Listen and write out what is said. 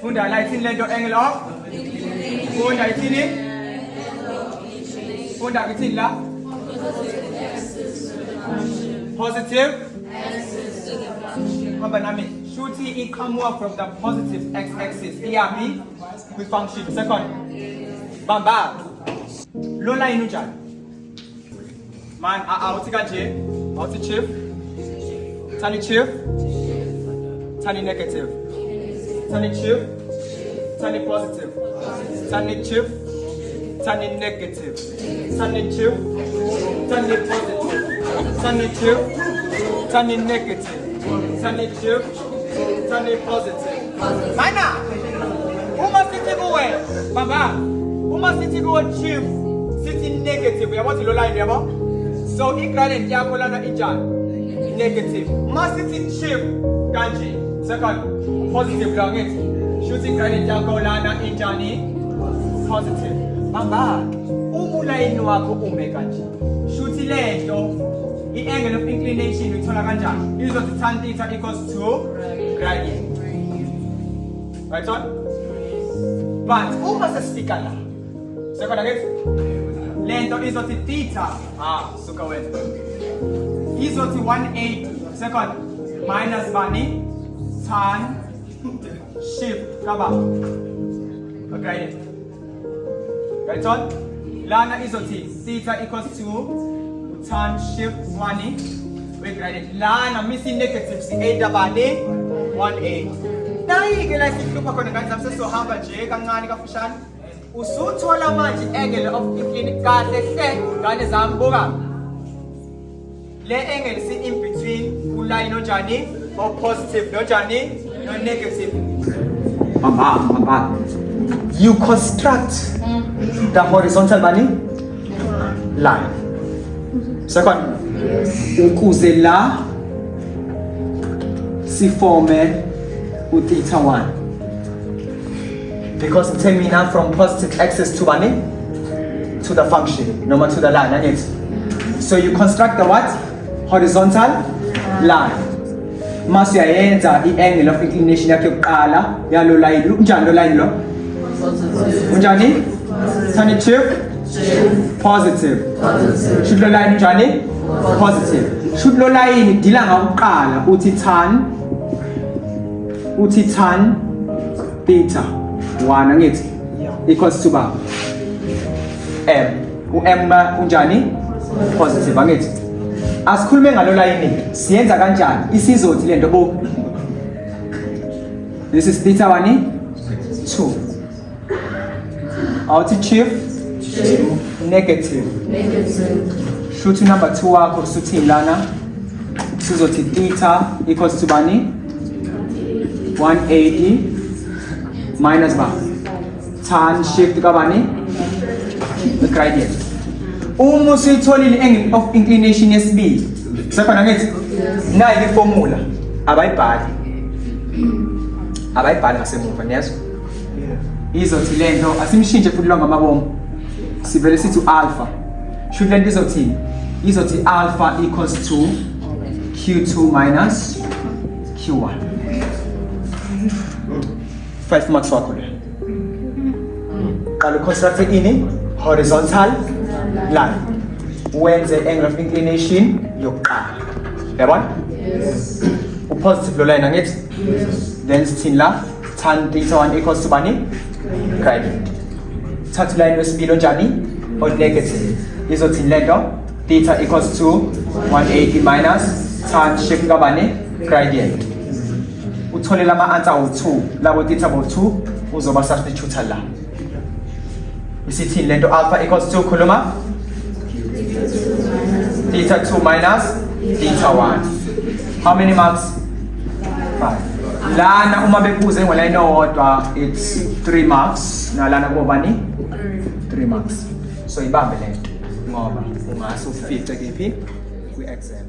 Funda la ithini lento angle of. Funda ithini. Funda ithini la. Positive. Remember nami. Shuti iqhamuka from the positive x-axis. Iyaphi kwi-function. Second. Bamba. Lo line unjani? Man, awuthi kanje. Awuthi chief. Tani chief. Tani negative. Tani chief. Tani positive. Tani chief. Tani negative. Tani chief. Tani positive. Tani chief. Tani negative. Tani chief. Tani positive. Mana. Uma sithi kuwe. Baba. Uma sithi kuwe chief. Sithi negative. Uyabona lo line yabo? So i-gradient yakho lana injani? Negative. Masithi chief kanje. Second, positive la ngithi. Shuthi gradient yakho lana injani? Positive. Bamba, umulayini wakho ume kanje. Shuthi lento i-angle of inclination uyithola kanjani? Izothi tan theta equals to gradient. Right on? But uma sesifika la. Second again. Lento izothi theta. Suka wena. Izothi 180. Second, minus bani. Tan shift kaba. Okay. Right on? Lana izothi theta equals to tan shift 1. We gradient. Lana missing negative si 8 bani 180. Tayi ke la sihlupha khona ngathi sesohamba nje kancane kafushane. Usuthola manje angle of inclination kahle hle ngane zambuka. Le angle si in between uline onjani or positive nonjani no negative. Mama. You construct the horizontal bani line. Second, ukuze la si forme theta 1. Because terminal from positive axis to bani to the function, no matter to the line, and it. So you construct the what? Horizontal line. Mase yayenza i-angle of inclination yakhe yokuqala yalo line. Unjani lo line lo? Unjani? Tani chief? Positive. Should lo line unjani? Positive. Should lo line dila ngakuqala uthi tan theta 1 angithi equals to ba m. U-m unjani? Positive angithi. Asikhulume ngalo line siyenza kanjani? Isizothi lento bo. This is theta 1 2. Awuthi chief negative. Shuthi number 2 wakho suthini lana? Sizothi theta equals to bani 180 minus ba tan shift kabani the gradient. Uma usitholile angle of inclination yesibili. Sekhona ngithi nayi ke formula abayibhali ngasemuva niyazwa. Izothi lento asimshintshe futhi lo ngamabomo. Sivele sithi alpha. Should lento izothi alpha equals to q2 minus q1. 5 marks wakho le. Qala construct ini horizontal line. Wenze angle of inclination yokuqala. Yabona? Yes. Positive lo line angithi? Yes. Then sithini la? Tan theta 1 equals to bani? Gradient. Thathu line wesibili onjani? O negative. Izothini lento? Theta equals to 180 minus tan shift kabani? Gradient. Uthole lama answer u2 labo theta bo2 uzoba substitute la. Isithi lento alpha equals to khuluma theta 2 minus theta 1. How many marks? 5. Lana uma bebuze ngoline owodwa it's 3 marks. Nalana kubani? 3 marks. So ibambe lento ngoba ungase ufice kephi kwi exam.